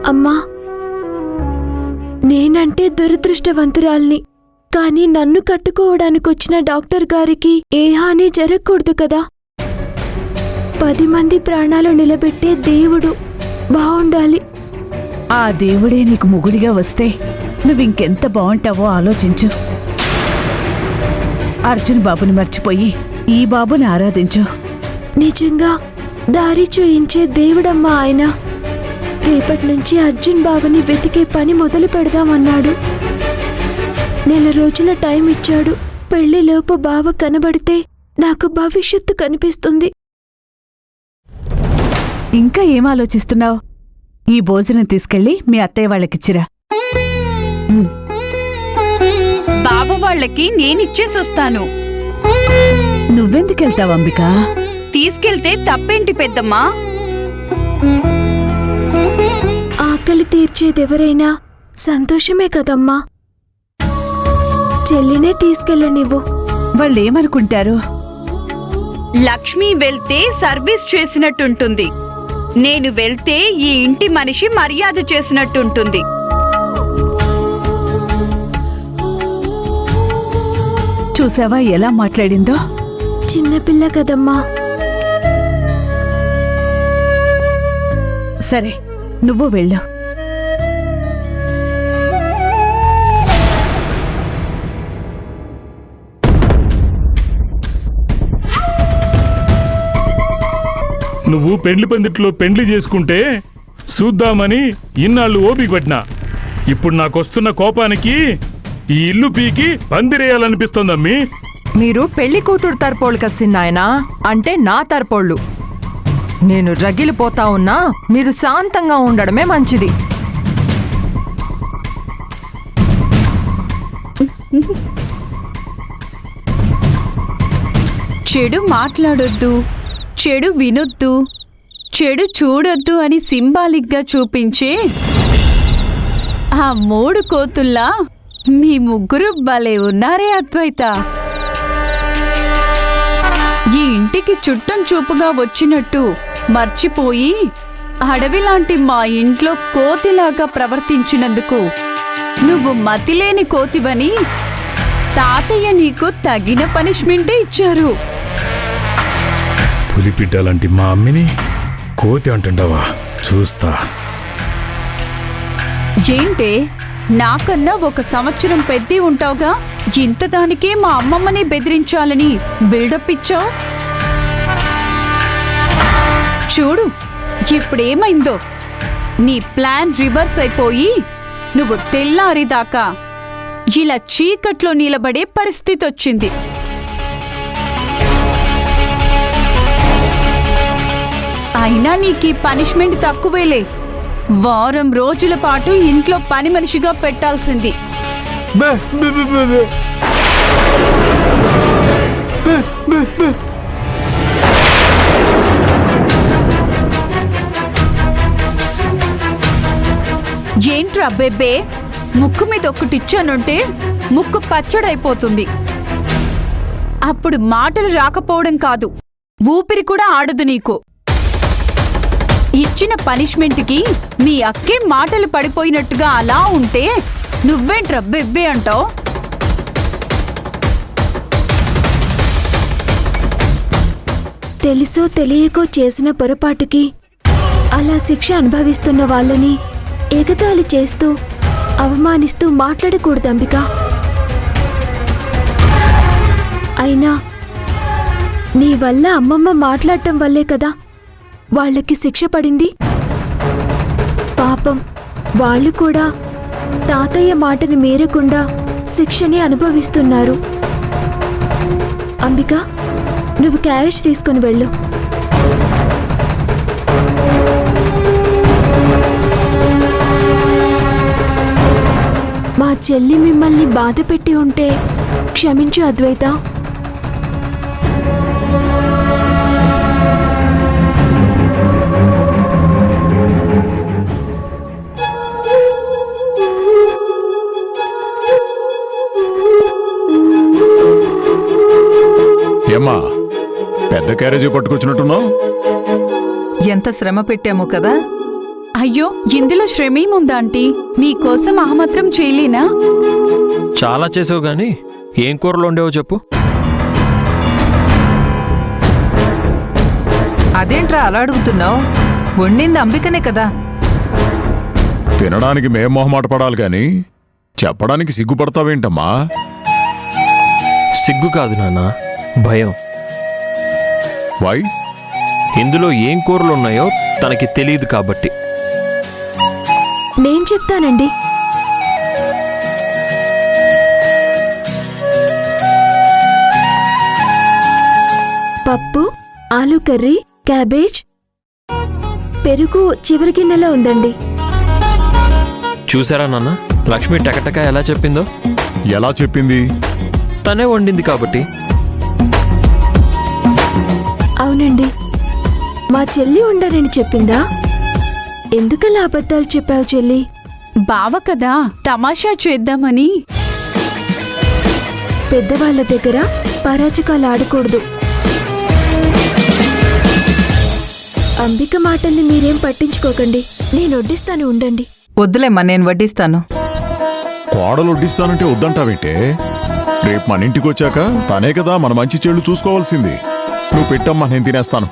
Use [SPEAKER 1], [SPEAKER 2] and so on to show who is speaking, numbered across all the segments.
[SPEAKER 1] అమ్మా, నేనంటే దురదృష్టవంతురాల్ని. కాని నన్ను కట్టుకోవడానికొచ్చిన డాక్టర్ గారికి ఏ హాని జరగకూడదు కదా. 10 మంది ప్రాణాలు నిలబెట్టే దేవుడు బావుండాలి.
[SPEAKER 2] ఆ దేవుడే నీకు మొగుడిగా వస్తే నువ్వింకెంత బావుంటావో ఆలోచించు. అర్జున్ బాబుని మర్చిపోయి ఈ బాబుని ఆరాధించు.
[SPEAKER 1] నిజంగా దారి చూయించే దేవుడమ్మా ఆయన. రేపటినుంచి అర్జున్ బాబుని వెతికే పని మొదలు పెడదామన్నాడు. 4 రోజుల టైం ఇచ్చాడు. పెళ్లిలోపు బావ కనబడితే నాకు భవిష్యత్తు కనిపిస్తుంది.
[SPEAKER 2] ఇంకా ఏం ఆలోచిస్తున్నావు? ఈ భోజనం తీసుకెళ్లి మీ అత్తయ్య వాళ్ళకిచ్చిరా.
[SPEAKER 3] బావ వాళ్ళకి నేనిచ్చేసొస్తాను.
[SPEAKER 2] నువ్వెందుకెళ్తావు అంబికా?
[SPEAKER 3] తీసుకెళ్తే తప్పేంటి పెద్దమ్మా?
[SPEAKER 1] ఆకలి తీర్చేదెవరైనా సంతోషమే కదమ్మా. చెల్లినే తీసుకెళ్ళనివ్వు.
[SPEAKER 2] వాళ్ళేమనుకుంటారు?
[SPEAKER 3] లక్ష్మి వెళ్తే సర్వీస్ చేసినట్టుంటుంది. నేను వెళ్తే ఈ ఇంటి మనిషి మర్యాద చేసినట్టుంటుంది.
[SPEAKER 2] చూసావా ఎలా మాట్లాడిందో?
[SPEAKER 1] చిన్నపిల్ల కదమ్మా.
[SPEAKER 2] సరే, నువ్వు వెళ్ళు.
[SPEAKER 4] నువ్వు పెండ్లి పందిట్లో పెండ్లి చేసుకుంటే చూద్దామని ఇన్నాళ్ళు ఓపిక పట్టినా. ఇప్పుడు నాకొస్తున్న కోపానికి ఈ ఇల్లు పీకి పందిరేయాలనిపిస్తోందమ్మీ.
[SPEAKER 5] మీరు పెళ్లి కూతురు తరపోళ్ళు కసిన్నాయనా, అంటే నా తరపోళ్ళు. నేను రగిలిపోతా ఉన్నా మీరు శాంతంగా ఉండడమే మంచిది.
[SPEAKER 3] చెడు మాట్లాడొద్దు, చెడు వినొద్దు, చెడు చూడొద్దు అని సింబాలిక్గా చూపించే ఆ 3 కోతుల్లా మీ ముగ్గురు భలే ఉన్నారే అద్వైత. ఈ ఇంటికి చుట్టం చూపుగా వచ్చినట్టు మర్చిపోయి అడవిలాంటి మా ఇంట్లో కోతిలాగా ప్రవర్తించినందుకు నువ్వు మతిలేని కోతివని తాతయ్య నీకు తగిన పనిష్మెంటే ఇచ్చారు.
[SPEAKER 4] పులిపిడ్డలాంటి మా అమ్మిని కోతి అంటుండవా? చూస్తా.
[SPEAKER 3] ఏంటే, నాకన్నా 1 సంవత్సరం పెద్ద ఉంటావుగా, ఇంతదానికే మా అమ్మమ్మని బెదిరించాలని బిల్డప్ ఇచ్చావు. చూడు ఇప్పుడేమైందో. నీ ప్లాన్ రివర్స్ అయిపోయి నువ్వు తెల్లారిదాకా ఇలా చీకట్లో నిలబడే పరిస్థితి వచ్చింది. అయినా నీకీ పనిష్మెంట్ తక్కువేలే. వారం రోజుల పాటు ఇంట్లో పని మనిషిగా పెట్టాల్సింది. ఏంట్రా బెబ్బే, ముక్కు మీద ఒక్కటిచ్చానంటే ముక్కు పచ్చడైపోతుంది. అప్పుడు మాటలు రాకపోవడం కాదు, ఊపిరి కూడా ఆడదు నీకు. ఇచ్చిన పనిష్మెంట్కి మీ అక్కే మాటలు పడిపోయినట్టుగా అలా ఉంటే నువ్వేంట్రా బెబ్బే అంటావు?
[SPEAKER 1] తెలుసో తెలియకో చేసిన పొరపాటుకి అలా శిక్ష అనుభవిస్తున్న వాళ్ళని ఎగతాళి చేస్తూ అవమానిస్తూ మాట్లాడకూడదు అంబిక. అయినా నీ వల్ల అమ్మమ్మ మాట్లాడటం వల్లే కదా వాళ్ళకి శిక్ష పడింది. పాపం వాళ్ళు కూడా తాతయ్య మాటను మీరకుండా శిక్షని అనుభవిస్తున్నారు. అంబిక, నువ్వు క్యారేజ్ తీసుకుని వెళ్ళు. మా చెల్లి మిమ్మల్ని బాధ పెట్టి ఉంటే క్షమించు అద్వైత.
[SPEAKER 6] ఏమ్మా, పెద్ద క్యారేజీ పట్టుకొచ్చినట్టున్నావు?
[SPEAKER 5] ఎంత శ్రమ పెట్టాము కదా,
[SPEAKER 3] అయ్యో ఇందులో శ్రమేముందా ఆంటీ, మీకోసం ఆ మాత్రం చేయలేనా?
[SPEAKER 6] చాలా చేసావు గాని ఏం కూరలు ఉండేవో చెప్పు.
[SPEAKER 5] అదేంట్రా అలా అడుగుతున్నావు? వండింది అంబికనే కదా.
[SPEAKER 4] తినడానికి మేం మొహమాట పడాలి గాని చెప్పడానికి సిగ్గుపడతావేంటమ్మా?
[SPEAKER 6] సిగ్గు కాదు నాన్న, భయం.
[SPEAKER 4] వై?
[SPEAKER 6] ఇందులో ఏం కూరలు ఉన్నాయో తనకి తెలియదు కాబట్టి.
[SPEAKER 1] నేను చెప్తానండి. పప్పు, ఆలూ కర్రీ, క్యాబేజ్, పెరుగు చివరి గిన్నెలో ఉందండి.
[SPEAKER 6] చూసారా నాన్న, లక్ష్మి టకటక ఎలా చెప్పిందో?
[SPEAKER 4] ఎలా చెప్పింది?
[SPEAKER 6] తనే వండింది కాబట్టి.
[SPEAKER 1] అవునండి, మా చెల్లి ఉండరని చెప్పిందా? ఎందుకలా అబద్ధాలు చెప్పావు చెల్లి?
[SPEAKER 3] బావ కదా, తమాషా చేద్దామని.
[SPEAKER 1] పెద్దవాళ్ళ దగ్గర పరాచకాలు ఆడకూడదు. అంబిక మాటల్ని మీరేం పట్టించుకోకండి, నేను వడ్డిస్తాను, ఉండండి.
[SPEAKER 5] వద్దులేమ్మా, నేను వడ్డిస్తాను.
[SPEAKER 4] కోడలు వడ్డిస్తానంటే వద్దంటావేంటే? రేపు మన ఇంటికి వచ్చాక తనే కదా మన మంచి చెడు చూసుకోవాల్సింది. నువ్వు పెట్టమ్మా, నేను తినేస్తాను.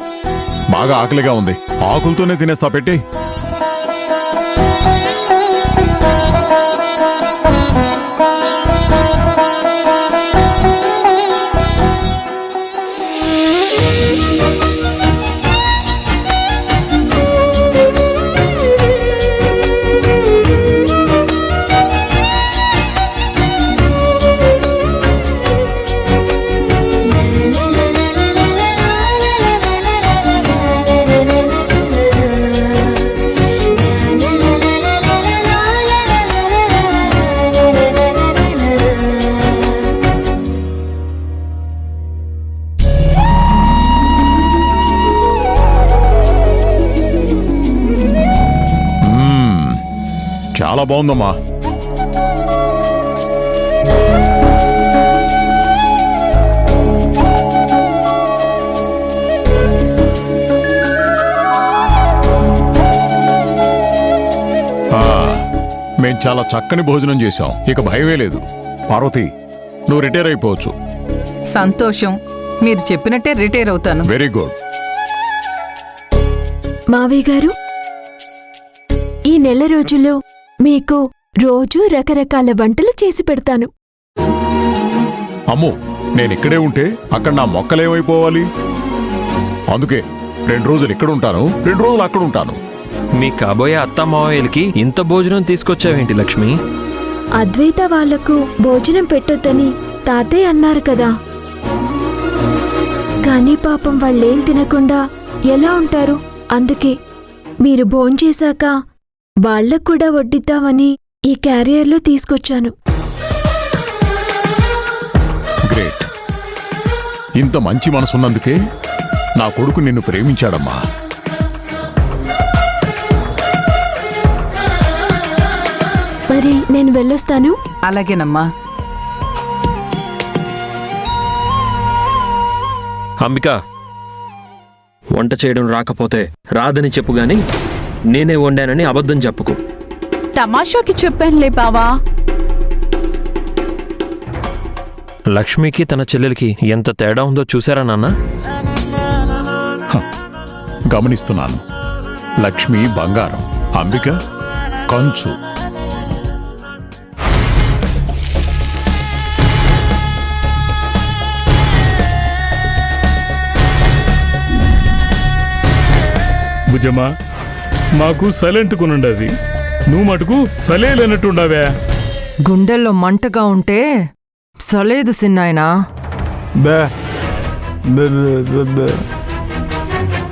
[SPEAKER 4] బాగా ఆకలిగా ఉంది, ఆకులతోనే తినేస్తా. పెట్టే. చాలా బాగుందమ్మా. మేం చాలా చక్కని భోజనం చేశాం, ఇక భయమే లేదు. పార్వతి, నువ్వు రిటైర్ అయిపోవచ్చు.
[SPEAKER 5] సంతోషం, మీరు చెప్పినట్టే రిటైర్ అవుతాను.
[SPEAKER 4] Very good.
[SPEAKER 1] మావయ్య గారు, ఈ నెల రోజుల్లో మీకు రోజు రకరకాల వంటలు చేసి పెడతాను.
[SPEAKER 4] అమ్మో, నేనిక్కడే ఉంటే అక్కడ నా మొక్కలేమైపోవాలి? అందుకే 2 రోజులు ఇక్కడ ఉంటాను, 2 రోజులు అక్కడ ఉంటాను.
[SPEAKER 6] మీ కాబోయే అత్తమావయ్యలకి ఇంత భోజనం తీసుకొచ్చావేంటి లక్ష్మి?
[SPEAKER 1] అద్వైత వాళ్లకు భోజనం పెట్టొద్దని తాతయ్య అన్నారు కదా. కానీ పాపం వాళ్ళేం తినకుండా ఎలా ఉంటారు? అందుకే మీరు భోంచేశాక వాళ్లకు కూడా వడ్డిద్దామని ఈ క్యారియర్లో తీసుకొచ్చాను.
[SPEAKER 4] గ్రేట్. ఇంత మంచి మనసున్నందుకే నా కొడుకు నిన్ను ప్రేమించాడమ్మా.
[SPEAKER 1] మరి నేను వెళ్ళొస్తాను.
[SPEAKER 5] అలాగేనమ్మా.
[SPEAKER 6] అంబిక, వంట చేయడం రాకపోతే రాదని చెప్పు గాని నేనే వండానని అబద్ధం చెప్పుకో.
[SPEAKER 3] తమాషాకి చెప్పానులే బావా.
[SPEAKER 6] లక్ష్మికి తన చెల్లెలికి ఎంత తేడా ఉందో చూసారా నాన్న?
[SPEAKER 4] గమనిస్తున్నాను. లక్ష్మి బంగారం, అంబిక కంచు.
[SPEAKER 7] భుజమా, మాకు సైలెంట్ కొనుండది, నువ్వు మటుకు సలేలన్నట్టుండవే.
[SPEAKER 5] గుండెల్లో మంటగా ఉంటే సలేదు సిన్నాయనా.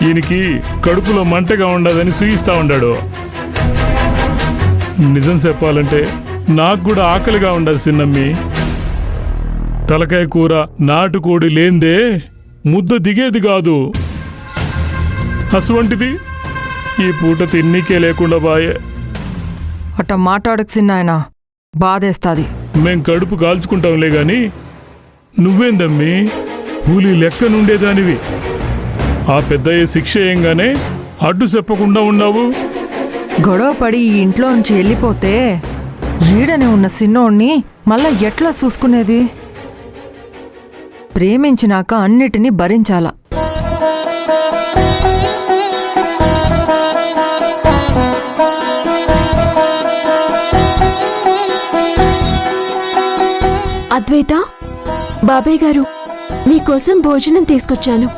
[SPEAKER 7] ఈయనకి కడుపులో మంటగా ఉండదని సూయిస్తా ఉండాడు. నిజం చెప్పాలంటే నాకు కూడా ఆకలిగా ఉండదు సిన్నమ్మి. తలకాయ కూర నాటుకోడి లేందే ముద్ద దిగేది కాదు. అసువంటిది ఈ పూట తిన్నీకే లేకుండా బాయే.
[SPEAKER 5] అట్ట మాట్లాడకు సిన్నాయనా, బాధేస్తాది.
[SPEAKER 7] మేం కడుపు కాల్చుకుంటాంలే గాని నువ్వేందమ్మి కూలీ లెక్క నుండేదానివి. ఆ పెద్దయ్య శిక్ష ఏంగానే అడ్డు చెప్పకుండా ఉన్నావు.
[SPEAKER 5] గొడవపడి ఈ ఇంట్లోంచి వెళ్ళిపోతే ఈడనే ఉన్న సిన్నోణ్ణి మళ్ళా ఎట్లా చూసుకునేది? ప్రేమించినాక అన్నిటినీ భరించాల.
[SPEAKER 1] అద్వైత, బాబాయ్ గారు మీకోసం భోజనం తీసుకొచ్చాను.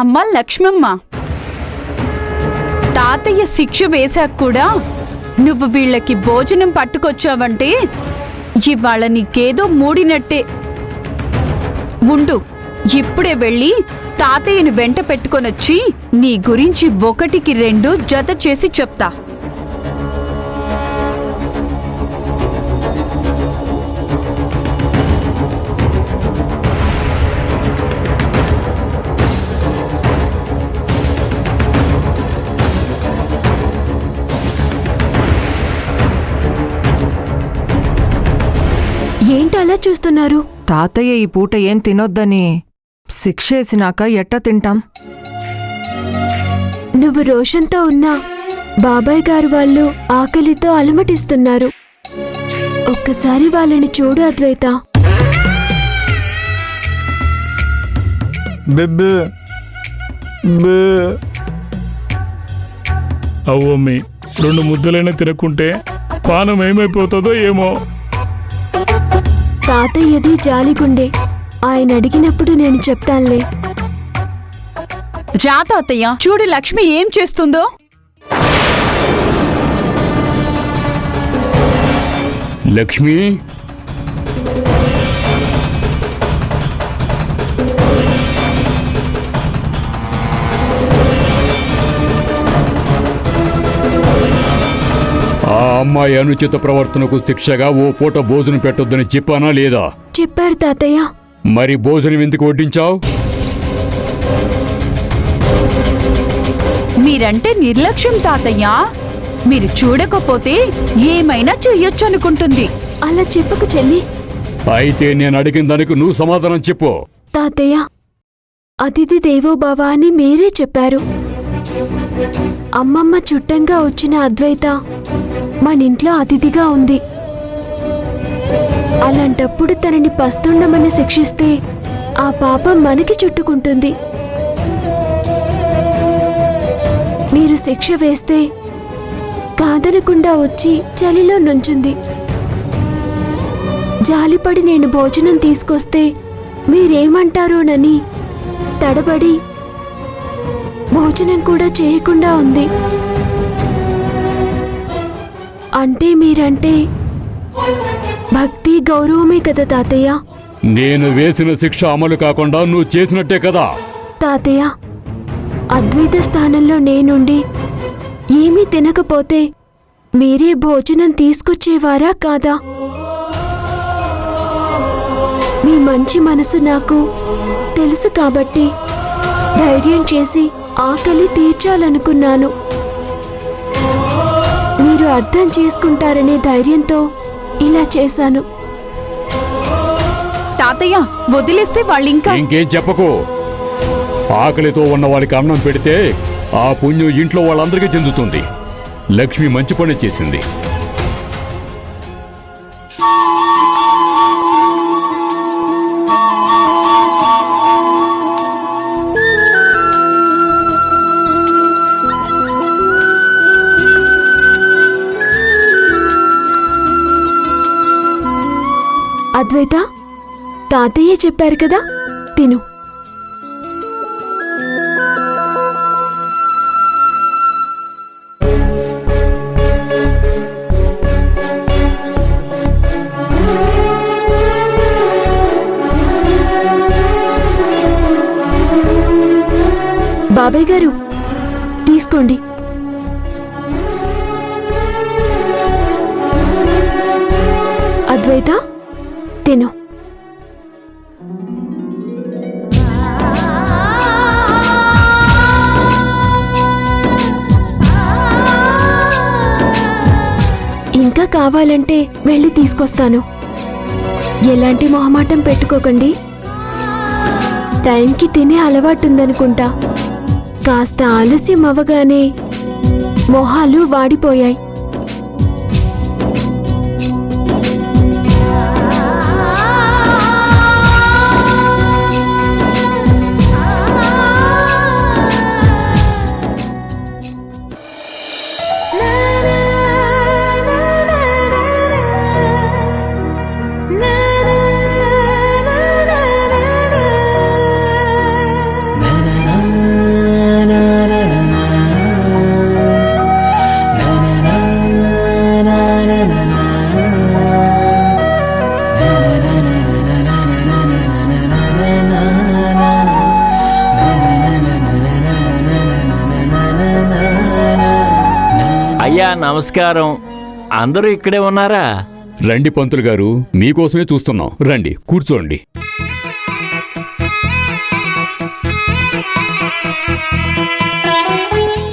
[SPEAKER 3] అమ్మా లక్ష్మమ్మ, తాతయ్య శిక్ష వేశాక కూడా నువ్వు వీళ్ళకి భోజనం పట్టుకొచ్చావంటే ఇవాళ నీకేదో మూడినట్టే. ఉండు, ఇప్పుడే వెళ్ళి తాతయ్యను వెంట పెట్టుకొనొచ్చి నీ గురించి 1కి 2 జత చేసి చెప్తా.
[SPEAKER 1] ఏంటి అలా చూస్తున్నారు?
[SPEAKER 5] తాతయ్య ఈ పూట ఏం తినొద్దని శిక్షేసినాక ఎట్ట తింటాం?
[SPEAKER 1] నువ్వు రోషన్తో ఉన్నా బాబాయ్ గారు వాళ్ళు ఆకలితో అలమటిస్తున్నారు. ఒక్కసారి వాళ్ళని చూడు అద్వైత.
[SPEAKER 7] అవ్వమ్మి, 2 ముద్దలైనా తినకుంటే పానం ఏమైపోతుందో ఏమో.
[SPEAKER 1] తాతయ్యది జాలిగుండే, ఆయన అడిగినప్పుడు నేను చెప్తానులే.
[SPEAKER 3] రా తాతయ్య, చూడు లక్ష్మి ఏం చేస్తుందో.
[SPEAKER 8] లక్ష్మి, ఆ అమ్మాయి అనుచిత ప్రవర్తనకు శిక్షగా ఓ పూట భోజనం పెట్టొద్దని చెప్పానా లేదా?
[SPEAKER 1] చెప్పారు తాతయ్య.
[SPEAKER 8] మరి భోజనం ఎందుకు వడ్డించావు?
[SPEAKER 3] మీరంటే నిర్లక్ష్యం తాతయ్య. మీరు చూడకపోతే ఏమైనా చెయ్యొచ్చు అనుకుంటుంది.
[SPEAKER 1] అలా చెప్పకు చెల్లి.
[SPEAKER 8] అయితే నేను అడిగిన దానికి నువ్వు సమాధానం చెప్పు.
[SPEAKER 1] తాతయ్య, అతిథి దేవో భవ అని మీరే చెప్పారు. అమ్మమ్మ చుట్టంగా వచ్చిన అద్వైత మనింట్లో అతిథిగా ఉంది. అలాంటప్పుడు తనని పస్తుండమని శిక్షిస్తే ఆ పాపం మనకి చుట్టుకుంటుంది. మీరు శిక్ష వేస్తే కాదనకుండా వచ్చి చలిలో నుంచుంది. జాలిపడి నేను భోజనం తీసుకొస్తే మీరేమంటారోనని తడబడి భోజనం కూడా చేయకుండా ఉంది. అంటే మీరంటే భక్తి గౌరవమే కదా తాతయ్య?
[SPEAKER 8] నేను వేసిన శిక్ష అమలు కాకుండా నువ్వు చేసినట్టే కదా.
[SPEAKER 1] తాతయ్య, అద్వైత స్థానంలో నేనుండి ఏమీ తినకపోతే మీరే భోజనం తీసుకొచ్చేవారా కాదా? మీ మంచి మనసు నాకు తెలుసు కాబట్టి ధైర్యం చేసి ఆకలి తీర్చాలనుకున్నాను. మీరు అర్థం చేసుకుంటారనే ధైర్యంతో ఇలా చేశాను.
[SPEAKER 3] తాతయ్య, వదిలేస్తే వాళ్ళింకా.
[SPEAKER 8] ఇంకేం చెప్పకు. ఆకలితో ఉన్న వాడికి అన్నం పెడితే ఆ పుణ్యం ఇంట్లో వాళ్ళందరికీ చెందుతుంది. లక్ష్మి మంచి పని చేసింది.
[SPEAKER 1] అద్వైత, తాతయ్య చెప్పారు కదా, తిను. బాబాయ్ గారు తీసుకోండి. అద్వైత తిను. కావాలంటే వెళ్ళి తీసుకొస్తాను. ఎలాంటి మొహమాటం పెట్టుకోకండి. టైంకి తినే అలవాటుందనుకుంటా. కాస్త ఆలస్యం అవ్వగానే మొహాలు వాడిపోయాయి.
[SPEAKER 9] అయ్యా నమస్కారం. అందరూ ఇక్కడే ఉన్నారా?
[SPEAKER 8] రండి పంతులు గారు, మీకోసమే చూస్తున్నాం. రండి కూర్చోండి.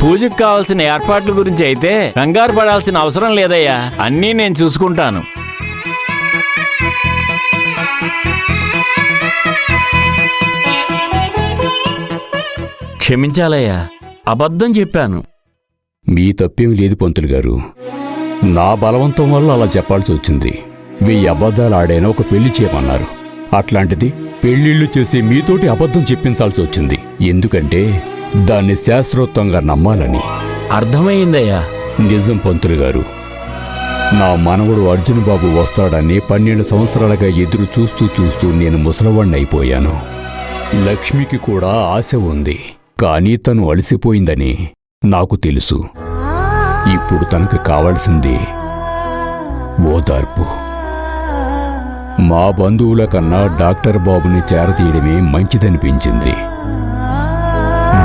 [SPEAKER 9] పూజకు కావాల్సిన ఏర్పాట్ల గురించి అయితే కంగారు పడాల్సిన అవసరం లేదయ్యా. అన్నీ నేను చూసుకుంటాను. క్షమించాలయ్యా, అబద్ధం చెప్పాను.
[SPEAKER 8] మీ తప్పేం లేదు పంతులు గారు. నా బలవంతం వల్ల అలా చెప్పాల్సి వచ్చింది. 1000 అబద్ధాలు ఆడైనా ఒక పెళ్లి చేయమన్నారు. అట్లాంటిది పెళ్లిళ్ళు చేసి మీతోటి అబద్ధం చెప్పించాల్సి వచ్చింది. ఎందుకంటే దాన్ని శాస్త్రోక్తంగా నమ్మాలని.
[SPEAKER 9] అర్థమైందయ్యా.
[SPEAKER 8] నిజం పంతులు గారు, నా మనవడు అర్జున్ బాబు వస్తాడని 12 సంవత్సరాలుగా ఎదురు చూస్తూ చూస్తూ నేను ముసలవాణ్ణి అయిపోయాను. లక్ష్మికి కూడా ఆశ ఉంది, కానీ తను అలసిపోయిందని నాకు తెలుసు. ఇప్పుడు తనకు కావాల్సింది ఓదార్పు. మా బంధువుల కన్నా డాక్టర్ బాబుని చేరతీయడమే మంచిదనిపించింది.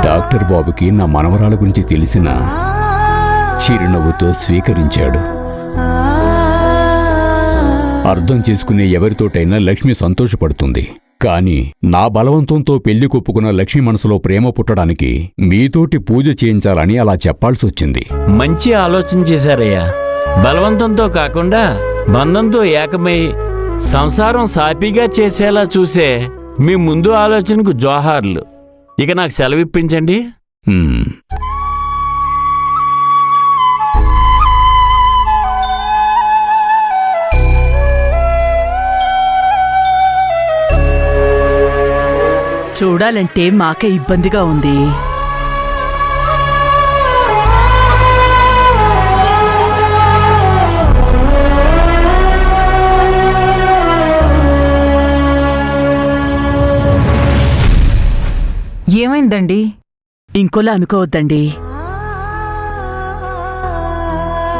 [SPEAKER 8] డాక్టర్ బాబుకి నా మనవరాల గురించి తెలిసిన చిరునవ్వుతో స్వీకరించాడు. అర్థం చేసుకునే ఎవరితోటైనా లక్ష్మి సంతోషపడుతుంది. కానీ నా బలవంతంతో పెళ్లి కొప్పుకున్న లక్ష్మి మనసులో ప్రేమ పుట్టడానికి మీతోటి పూజ చేయించాలని అలా చెప్పాల్సొచ్చింది.
[SPEAKER 9] మంచి ఆలోచన చేశారయ్యా. బలవంతంతో కాకుండా బంధంతో ఏకమై సంసారం సాఫీగా చేసేలా చూసే మీ ముందు ఆలోచనకు జోహార్లు. ఇక నాకు సెలవిప్పించండి.
[SPEAKER 2] చూడాలంటే మాకే ఇబ్బందిగా ఉంది.
[SPEAKER 5] ఏమైందండి?
[SPEAKER 2] ఇంకోలా అనుకోవద్దండి.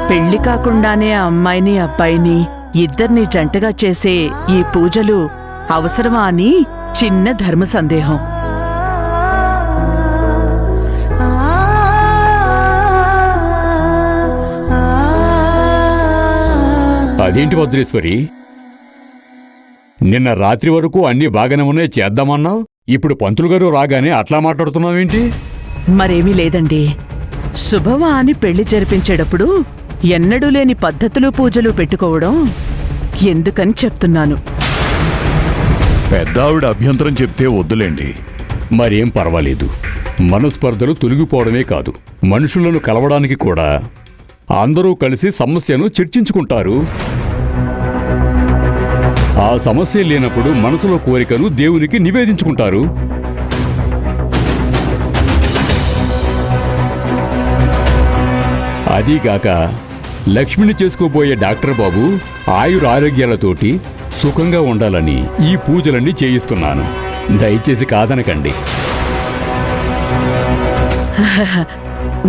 [SPEAKER 2] పెళ్లి కాకుండానే ఆ అమ్మాయిని అబ్బాయిని ఇద్దరిని జంటగా చేసే ఈ పూజలు అవసరమా అని చిన్న ధర్మ సందేహం.
[SPEAKER 8] అదేంటి భద్రేశ్వరి, నిన్న రాత్రి వరకు అన్ని బాగానే ఉన్నాయి, చేద్దామన్నావు. ఇప్పుడు పంతులు గారు రాగానే అట్లా మాట్లాడుతున్నావేంటి?
[SPEAKER 2] మరేమీ లేదండి. శుభమా అని పెళ్లి జరిపించేటప్పుడు ఎన్నడూ లేని పద్ధతులు పూజలు పెట్టుకోవడం ఎందుకని చెప్తున్నాను.
[SPEAKER 4] పెద్ద ఆవిడ అభ్యంతరం చెప్తే వద్దులేండి.
[SPEAKER 8] మరేం పర్వాలేదు. మనస్పర్ధలు తొలగిపోవడమే కాదు, మనుషులను కలవడానికి కూడా అందరూ కలిసి సమస్యను చర్చించుకుంటారు. ఆ సమస్య లేనప్పుడు మనసులో కోరికను దేవునికి నివేదించుకుంటారు. అదీగాక లక్ష్మిని చేసుకోబోయే డాక్టర్ బాబు ఆయురారోగ్యాలతోటి సుఖంగా ఉండాలని ఈ పూజలన్నీ చేయిస్తున్నాను. దయచేసి కాదనకండి.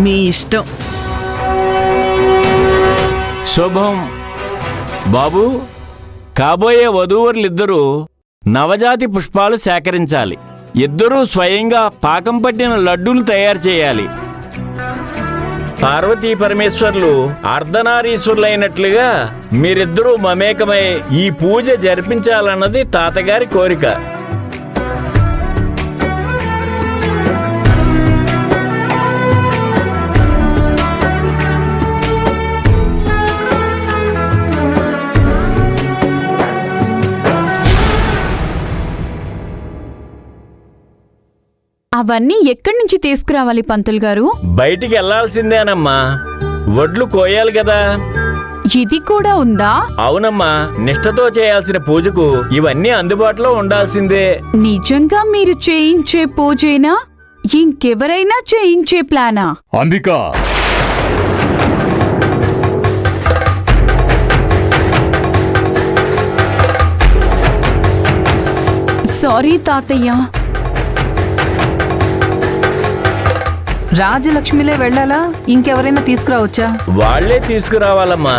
[SPEAKER 2] మీ ఇష్టం.
[SPEAKER 9] శుభం. బాబు, కాబోయే వధూవరులిద్దరూ నవజాతి పుష్పాలు సేకరించాలి. ఇద్దరూ స్వయంగా పాకం పట్టిన లడ్డూలు తయారు చేయాలి. పార్వతీ పరమేశ్వర్లు అర్ధనారీశ్వరులైనట్లుగా మీరిద్దరూ మమేకమై ఈ పూజ జరిపించాలన్నది తాతగారి కోరిక.
[SPEAKER 3] అవన్నీ ఎక్కడి నుంచి తీసుకురావాలి పంతులు గారు?
[SPEAKER 9] బయటికి వెళ్లాల్సిందేనమ్మా, వడ్లు కోయాలి కదా.
[SPEAKER 3] ఇది కూడా ఉందా?
[SPEAKER 9] అవునమ్మా, నిష్ఠతో చేయాల్సిన పూజకు ఇవన్నీ అందుబాటులో ఉండాల్సిందే.
[SPEAKER 3] నిజంగా మీరు చేయించే పూజేనా, ఇంకెవరైనా చేయించే ప్లానా?
[SPEAKER 8] అంబికా,
[SPEAKER 3] సారీ తాతయ్య.
[SPEAKER 5] రాజలక్ష్మిలే వెళ్ళాలా, ఇంకెవరైనా తీసుకురావచ్చా?
[SPEAKER 9] వాళ్లే తీసుకురావాలమ్మా.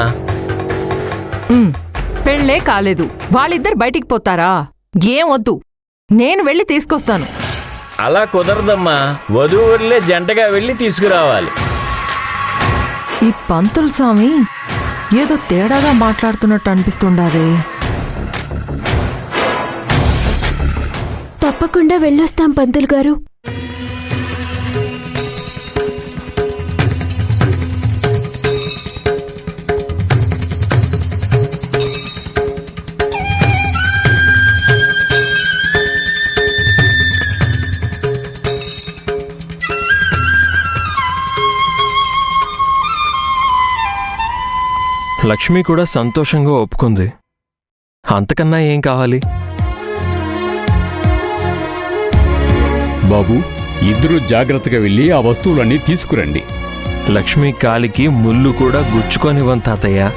[SPEAKER 5] పెళ్ళే కాలేదు, వాళ్ళిద్దరు బయటికి పోతారా? ఏం వద్దు, నేను వెళ్ళి తీసుకొస్తాను.
[SPEAKER 9] అలా కుదరదమ్మా, వధూవరులే జంటగా వెళ్ళి తీసుకురావాలి.
[SPEAKER 5] ఈ పంతులు స్వామి ఏదో తేడాగా మాట్లాడుతున్నట్టు అనిపిస్తుండాదే.
[SPEAKER 1] తప్పకుండా వెళ్ళొస్తాం పంతులు గారు.
[SPEAKER 6] లక్ష్మి కూడా సంతోషంగా ఒప్పుకుంది. అంతకన్నా ఏం కావాలి?
[SPEAKER 8] బాబు, ఇద్దరు జాగ్రత్తగా వెళ్ళి ఆ వస్తువులన్నీ తీసుకురండి.
[SPEAKER 6] లక్ష్మి కాలికి ముళ్ళు కూడా గుచ్చుకొనివ్వం తాతయ్య.